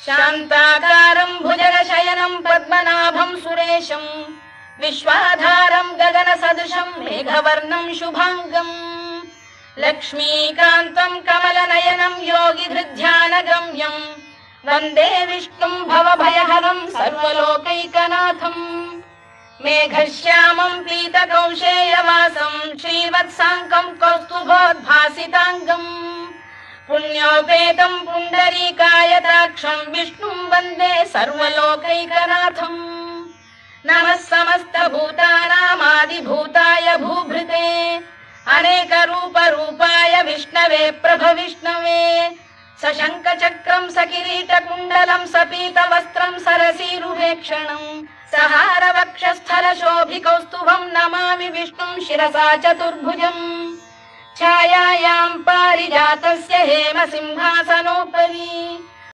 शान्ताकारं भुजगशयनं पद्मनाभं सुरेशं विश्वाधारं गगनसदृशं मेघवर्णं शुभांगं लक्ष्मीकान्तं कमलनयनं योगिधृध्यानगम्यं वन्दे विष्णुं भवभयहरं सर्वलोकैकनाथं मेघश्यामं पीतकौशेयवासं श्रीवत्साङ्कं कौस्तुभोद्भासिताङ्गं पुण्योपेतं पुण्डरीकायताक्षं विष्णुं वन्दे सर्वलोकैकनाथं नमः समस्तभूतानामादिभूताय भूभृते अनेकरूपरूपाय विष्णवे प्रभविष्णवे सशङ्खचक्रं सकिरीटकुण्डलं सपीतवस्त्रं सरसीरुहेक्षणं सहारवक्षस्थलशोभिकौस्तुभं नमामि विष्णुं शिरसा चतुर्भुजम् छायायां पारिजातस्य हेमसिंहासनोपरि